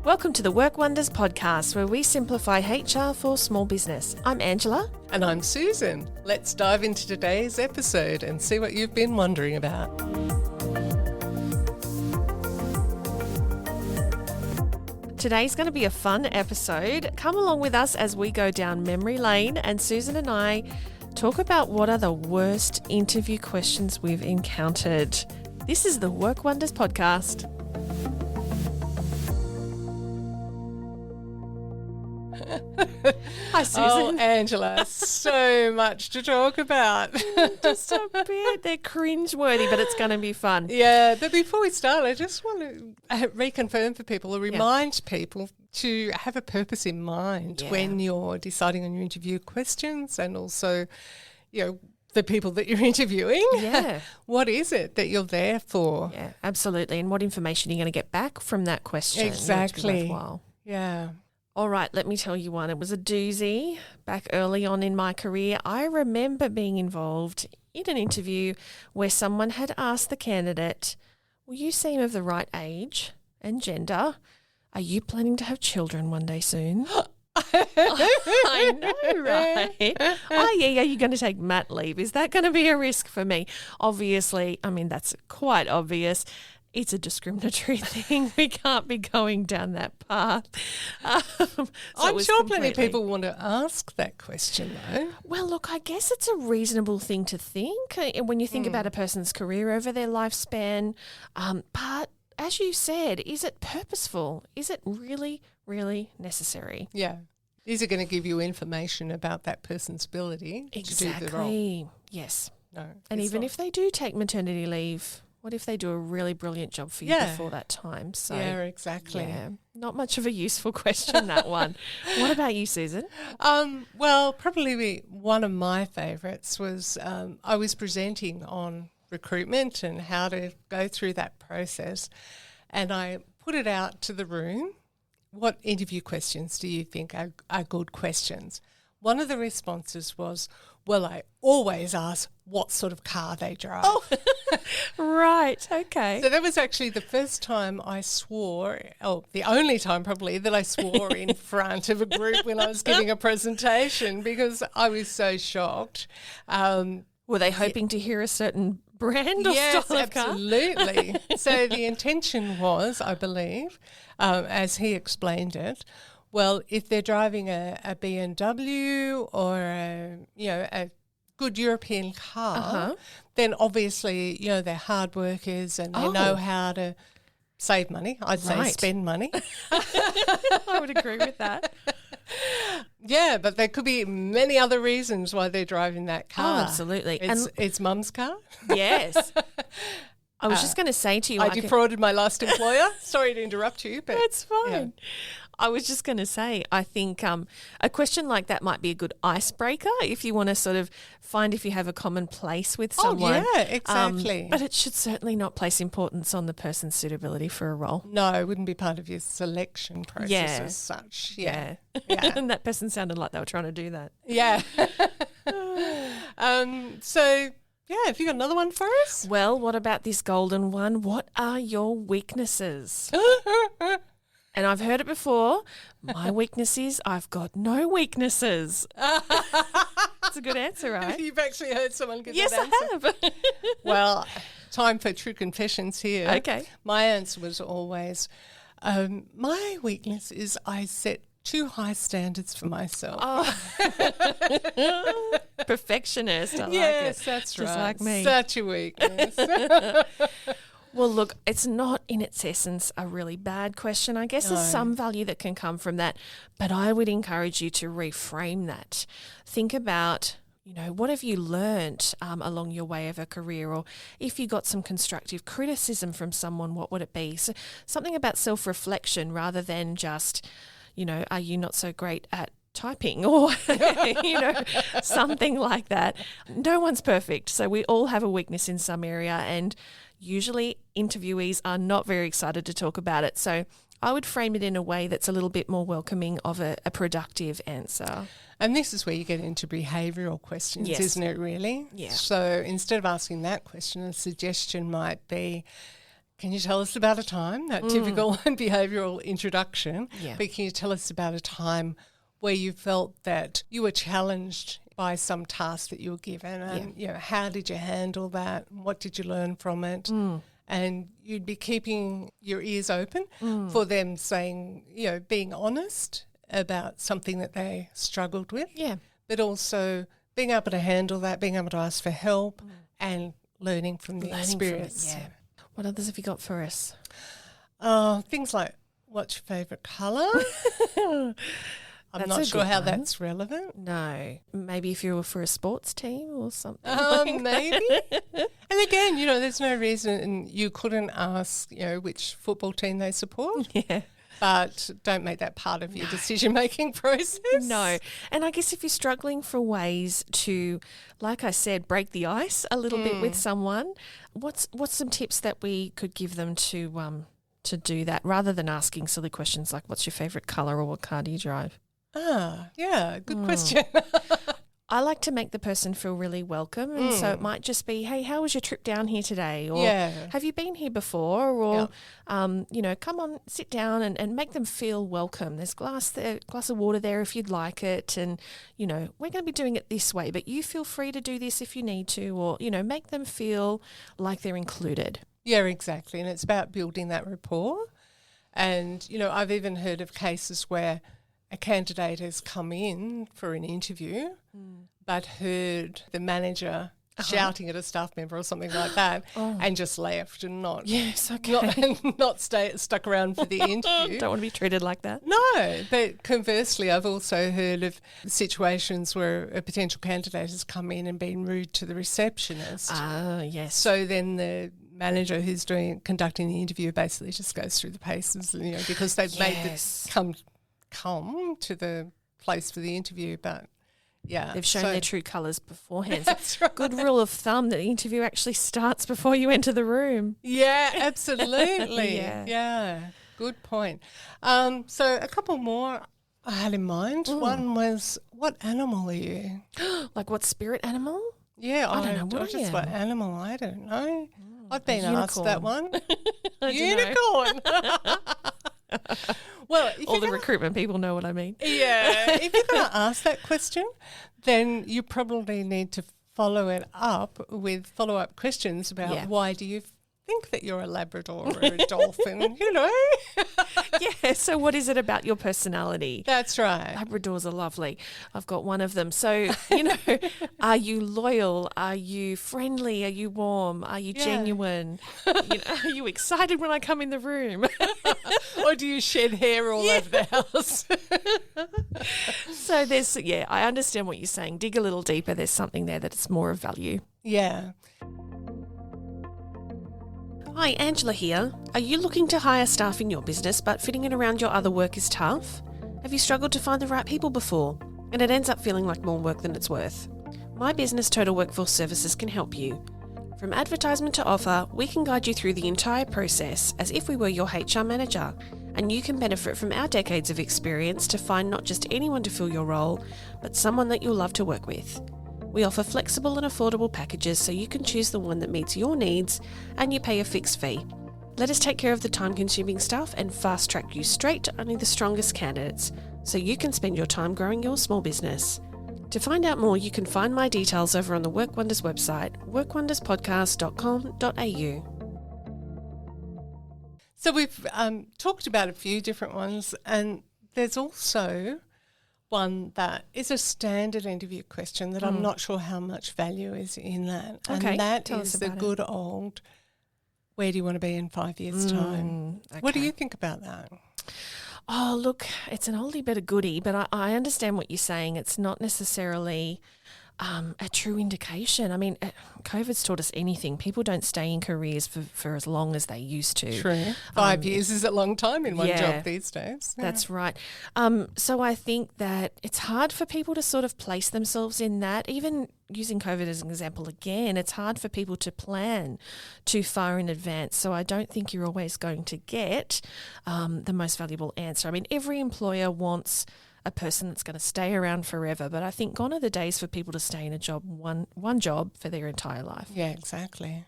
Welcome to the Work Wonders podcast, where we simplify HR for small business. I'm Angela. And I'm Susan. Let's dive into today's episode and see what you've been wondering about. Today's going to be a fun episode. Come along with us as we go down memory lane, and Susan and I talk about what are the worst interview questions we've encountered. This is the Work Wonders podcast. Hi, Susan. Oh, Angela, so much to talk about. Just a bit. They're cringeworthy, but it's going to be fun. Yeah, but before we start, I just want to reconfirm for people or remind people to have a purpose in mind when you're deciding on your interview questions, and also, you know, the people that you're interviewing. Yeah. What is it that you're there for? Yeah, absolutely. And what information are you going to get back from that question? Exactly. Worthwhile. Yeah. All right, let me tell you one. It was a doozy back early on in my career. I remember being involved in an interview where someone had asked the candidate, "Will you seem of the right age and gender? Are you planning to have children one day soon?" I know, right? Oh, yeah, you're going to take mat leave. Is that going to be a risk for me? Obviously, I mean, that's quite obvious. It's a discriminatory thing. We can't be going down that path. I'm sure plenty of people want to ask that question, though. Well, look, I guess it's a reasonable thing to think when you think about a person's career over their lifespan. But as you said, is it purposeful? Is it really, really necessary? Yeah. Is it going to give you information about that person's ability to do the role? Exactly. Yes. No. And even if they do take maternity leave, what if they do a really brilliant job for you before that time? So, yeah, exactly. Yeah, not much of a useful question, that one. What about you, Susan? Well, probably one of my favourites was I was presenting on recruitment and how to go through that process, and I put it out to the room. What interview questions do you think are good questions? One of the responses was, "Well, I always ask what sort of car they drive." Oh, right, okay. So that was actually the first time I swore, the only time probably that I swore in front of a group when I was giving a presentation, because I was so shocked. Were they hoping to hear a certain brand or style of car? Yes, absolutely. So the intention was, I believe, as he explained it, well, if they're driving a BMW or a good European car, then obviously, they're hard workers and they know how to save money. I'd say spend money. I would agree with that. Yeah, but there could be many other reasons why they're driving that car. Oh, absolutely. It's mum's car. Yes. I was just going to say to you, I defrauded my last employer. Sorry to interrupt you, but that's fine. Yeah. I was just going to say, I think a question like that might be a good icebreaker if you want to sort of find if you have a common place with someone. Oh, yeah, exactly. But it should certainly not place importance on the person's suitability for a role. No, it wouldn't be part of your selection process as such. Yeah. And that person sounded like they were trying to do that. Yeah. So, have you got another one for us? Well, what about this golden one? What are your weaknesses? And I've heard it before. My weakness is I've got no weaknesses. That's a good answer, right? You've actually heard someone give yes, that answer? I have. Well, time for true confessions here. Okay. My answer was always, my weakness is I set too high standards for myself. Oh. Perfectionist. I like it. Yes, that's just right. Like me. Such a weakness. Well, look, it's not in its essence a really bad question. I guess there's some value that can come from that, but I would encourage you to reframe that. Think about, what have you learnt along your way of a career, or if you got some constructive criticism from someone, what would it be? So something about self-reflection rather than just, are you not so great at typing or, something like that. No one's perfect. So we all have a weakness in some area, and usually interviewees are not very excited to talk about it. So I would frame it in a way that's a little bit more welcoming of a productive answer. And this is where you get into behavioural questions, Yes. isn't it, really? Yeah. So instead of asking that question, a suggestion might be, can you tell us about a time, that typical behavioural introduction, Yeah. but can you tell us about a time where you felt that you were challenged by some task that you were given, and how did you handle that? What did you learn from it? And you'd be keeping your ears open for them saying, being honest about something that they struggled with, but also being able to handle that, being able to ask for help and learning from the experience. From it, What others have you got for us? Things like, what's your favourite colour? I'm That's not a sure good how one. that's relevant. No. Maybe if you were for a sports team or something. Maybe. And again, there's no reason you couldn't ask, which football team they support. Yeah. But don't make that part of your decision-making process. No. And I guess if you're struggling for ways to, like I said, break the ice a little bit with someone, what's some tips that we could give them to do that, rather than asking silly questions like, what's your favourite colour or what car do you drive? Good question. I like to make the person feel really welcome, and so it might just be, hey, how was your trip down here today? Or have you been here before? Or, come on, sit down and make them feel welcome. There's glass of water there if you'd like it, and, we're going to be doing it this way, but you feel free to do this if you need to, or, make them feel like they're included. Yeah, exactly. And it's about building that rapport. And, I've even heard of cases where a candidate has come in for an interview but heard the manager shouting at a staff member or something like that and just left and not stuck around for the interview. Don't want to be treated like that. No, but conversely, I've also heard of situations where a potential candidate has come in and been rude to the receptionist. Yes. So then the manager who's conducting the interview basically just goes through the paces, because they've made them come to the place for the interview, but they've shown their true colours beforehand. That's right. Good rule of thumb that the interview actually starts before you enter the room. Yeah, absolutely. Yeah, good point. So a couple more I had in mind. One was, what animal are you? Like what spirit animal? Yeah, I don't know. What animal? I don't know. I've been asked that one. Unicorn. Well, all the recruitment people know what I mean. Yeah, if you're going to ask that question, then you probably need to follow it up with follow-up questions about why do you think that you're a Labrador or a dolphin, Yeah, so what is it about your personality? That's right. Labradors are lovely. I've got one of them. So, are you loyal? Are you friendly? Are you warm? Are you genuine? Are you excited when I come in the room? Or do you shed hair all over the house? So I understand what you're saying. Dig a little deeper. There's something there that's more of value. Yeah. Hi, Angela here. Are you looking to hire staff in your business but fitting it around your other work is tough? Have you struggled to find the right people before and it ends up feeling like more work than it's worth? My business, Total Workforce Services, can help you. From advertisement to offer, we can guide you through the entire process as if we were your HR manager, and you can benefit from our decades of experience to find not just anyone to fill your role, but someone that you'll love to work with. We offer flexible and affordable packages so you can choose the one that meets your needs and you pay a fixed fee. Let us take care of the time-consuming stuff and fast-track you straight to only the strongest candidates so you can spend your time growing your small business. To find out more, you can find my details over on the Work Wonders website, workwonderspodcast.com.au. So we've talked about a few different ones, and there's also one that is a standard interview question that I'm not sure how much value is in that. Okay, and that tell is us the about good old, where do you want to be in 5 years' time? Okay. What do you think about that? Oh, look, it's an oldie but a goodie, but I understand what you're saying. It's not necessarily a true indication. I mean, COVID's taught us anything. People don't stay in careers for as long as they used to. True. 5 years is a long time in one job these days. Yeah. That's right. So I think that it's hard for people to sort of place themselves in that. Even using COVID as an example again, it's hard for people to plan too far in advance. So I don't think you're always going to get the most valuable answer. I mean, every employer wants a person that's going to stay around forever, but I think gone are the days for people to stay in a job, one job for their entire life. Yeah, exactly.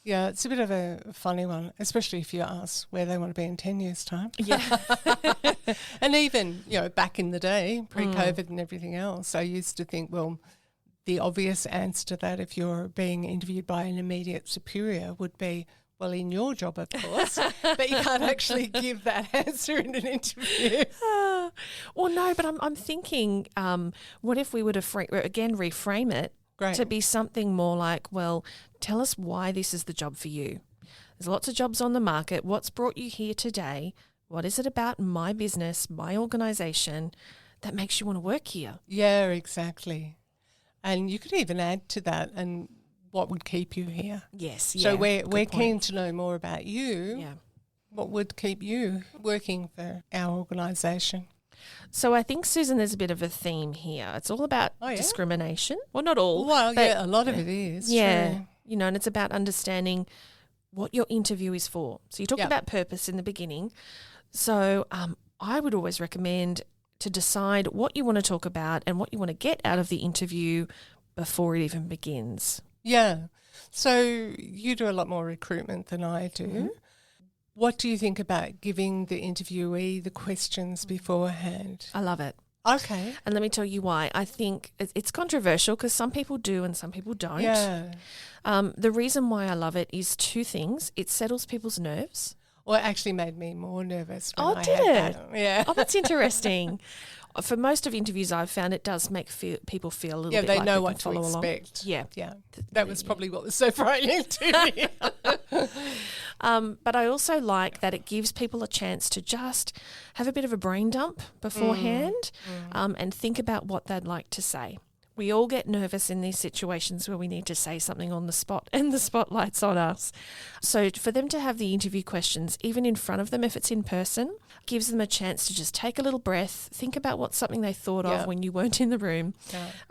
Yeah, it's a bit of a funny one, especially if you ask where they want to be in 10 years' time. Yeah. And even, back in the day, pre-COVID and everything else, I used to think, well, the obvious answer to that, if you're being interviewed by an immediate superior, would be, well, in your job, of course, but you can't actually give that answer in an interview. Well, no, but I'm thinking, what if we were to, reframe it Great. to be something more like, well, tell us why this is the job for you. There's lots of jobs on the market. What's brought you here today? What is it about my business, my organisation that makes you want to work here? Yeah, exactly. And you could even add to that, and what would keep you here? Yes, So we're point. keen to know more about you. Yeah. What would keep you working for our organisation? So I think, Susan, there's a bit of a theme here. It's all about discrimination. Well, not all. Well, but a lot of it is. Yeah. True. And it's about understanding what your interview is for. So you talked about purpose in the beginning. So I would always recommend to decide what you want to talk about and what you want to get out of the interview before it even begins. Yeah. So you do a lot more recruitment than I do. Mm-hmm. What do you think about giving the interviewee the questions beforehand? I love it. Okay. And let me tell you why. I think it's controversial because some people do and some people don't. Yeah. The reason why I love it is two things. It settles people's nerves. Well, it actually made me more nervous when I did had it? that. Yeah. Oh, that's interesting. For most of interviews I've found, it does make people feel a little bit they like know they what can to follow expect. along. Yeah. That was probably what was so frightening to me. But I also like that it gives people a chance to just have a bit of a brain dump beforehand and think about what they'd like to say. We all get nervous in these situations where we need to say something on the spot and the spotlight's on us. So for them to have the interview questions, even in front of them if it's in person, gives them a chance to just take a little breath, think about what's something they thought of when you weren't in the room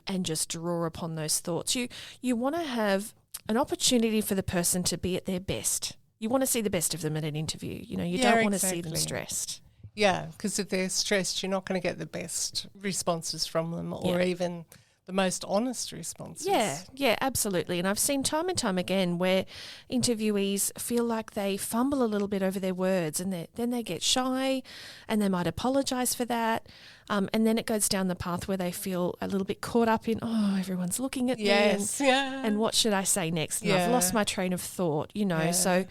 and just draw upon those thoughts. You want to have an opportunity for the person to be at their best. You want to see the best of them at an interview. You don't want to see them stressed. Yeah, because if they're stressed, you're not going to get the best responses from them or even the most honest responses. Yeah, absolutely. And I've seen time and time again where interviewees feel like they fumble a little bit over their words and then they get shy and they might apologise for that. And then it goes down the path where they feel a little bit caught up in, everyone's looking at me and what should I say next? And I've lost my train of thought, So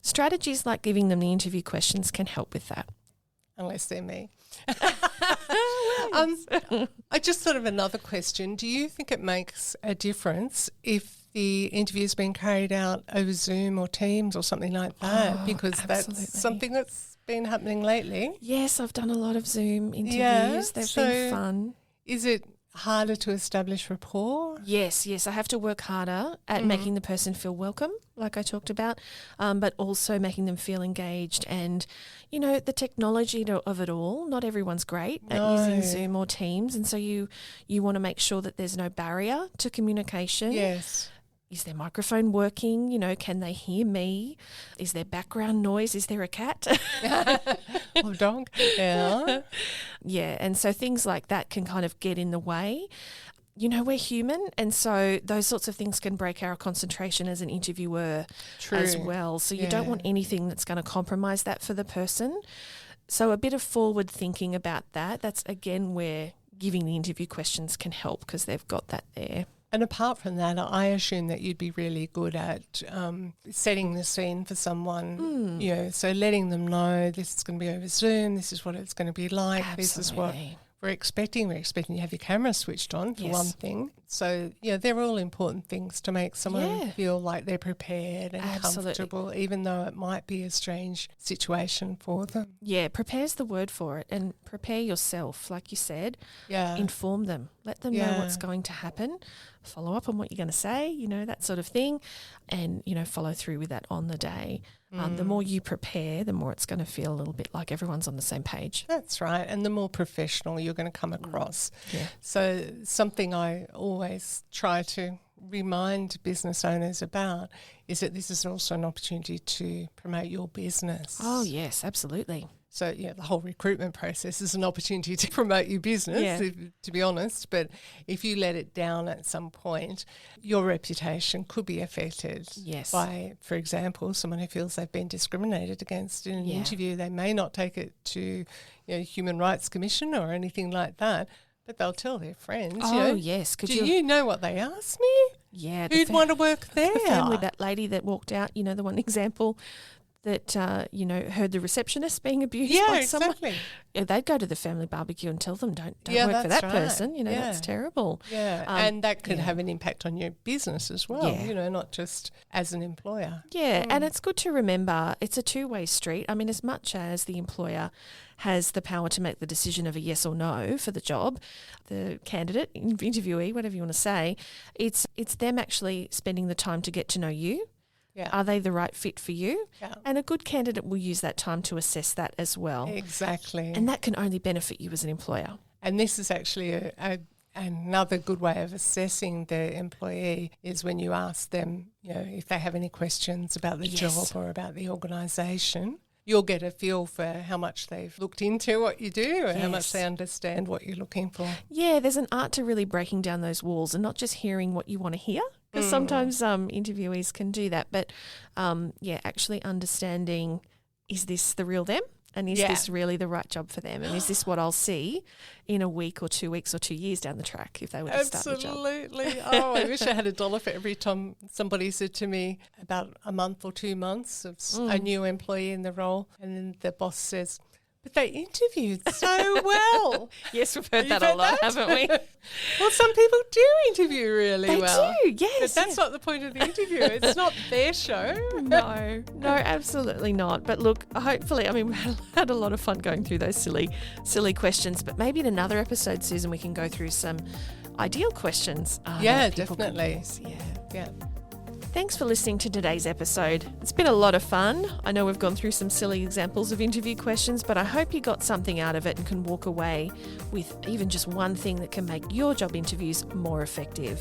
strategies like giving them the interview questions can help with that. Unless they're me. I just thought of another question. Do you think it makes a difference if the interview's been carried out over Zoom or Teams or something like that? Because that's something that's been happening lately. Yes, I've done a lot of Zoom interviews. They've been fun. Is it harder to establish rapport? Yes. I have to work harder at making the person feel welcome, like I talked about, but also making them feel engaged. And, the technology of it all, not everyone's great at using Zoom or Teams. And so you want to make sure that there's no barrier to communication. Yes. Is their microphone working? Can they hear me? Is there background noise? Is there a cat? Or dog? Yeah. Yeah, and so things like that can kind of get in the way. We're human, and so those sorts of things can break our concentration as an interviewer as well. So you don't want anything that's going to compromise that for the person. So a bit of forward thinking about that. That's, again, where giving the interview questions can help because they've got that there. And apart from that, I assume that you'd be really good at setting the scene for someone, so letting them know this is going to be over Zoom, this is what it's going to be like, This is what we're expecting. We're expecting you have your camera switched on for one thing. So, they're all important things to make someone feel like they're prepared and comfortable, even though it might be a strange situation for them. Yeah, prepare's the word for it. And prepare yourself, like you said. Yeah. Inform them. Let them know what's going to happen. Follow up on what you're going to say, that sort of thing. And, follow through with that on the day. The more you prepare, the more it's going to feel a little bit like everyone's on the same page. That's right. And the more professional you're going to come across. Yeah. So something I always try to remind business owners about is that this is also an opportunity to promote your business. Oh, yes, absolutely. So, the whole recruitment process is an opportunity to promote your business, to be honest. But if you let it down at some point, your reputation could be affected by, for example, someone who feels they've been discriminated against in an interview. They may not take it to Human Rights Commission or anything like that, but they'll tell their friends. Oh, yes. Do you know what they asked me? Yeah. Who'd want to work there? The family, that lady that walked out, the one example that, heard the receptionist being abused by someone. Exactly. Yeah, they'd go to the family barbecue and tell them, don't work for that person. That's terrible. Yeah, and that could have an impact on your business as well, not just as an employer. Yeah, and it's good to remember it's a two-way street. I mean, as much as the employer has the power to make the decision of a yes or no for the job, the candidate, interviewee, whatever you want to say, it's them actually spending the time to get to know you. Yeah. Are they the right fit for you? Yeah. And a good candidate will use that time to assess that as well. Exactly. And that can only benefit you as an employer. And this is actually another good way of assessing the employee is when you ask them, if they have any questions about the job or about the organisation. You'll get a feel for how much they've looked into what you do and how much they understand what you're looking for. Yeah, there's an art to really breaking down those walls and not just hearing what you want to hear, because sometimes interviewees can do that. But, actually understanding, is this the real them? And is this really the right job for them? And is this what I'll see in a week or 2 weeks or 2 years down the track if they were to start the job? Absolutely. Oh, I wish I had $1 for every time somebody said to me about a month or 2 months of a new employee in the role, and then the boss says, but they interviewed so well. Yes, we've heard that a lot, haven't we? Well, some people do interview really well. They do, yes. But that's not the point of the interview. It's not their show. No, absolutely not. But look, hopefully, we had a lot of fun going through those silly questions. But maybe in another episode, Susan, we can go through some ideal questions. Definitely. Yeah. Thanks for listening to today's episode. It's been a lot of fun. I know we've gone through some silly examples of interview questions, but I hope you got something out of it and can walk away with even just one thing that can make your job interviews more effective.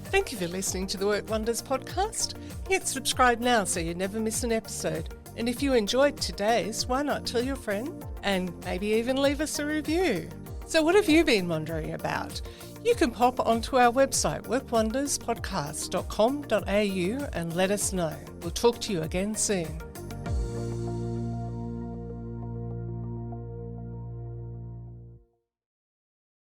Thank you for listening to the Work Wonders podcast. Hit subscribe now so you never miss an episode. And if you enjoyed today's, why not tell your friend and maybe even leave us a review? So what have you been wondering about? You can pop onto our website, workwonderspodcast.com.au, and let us know. We'll talk to you again soon.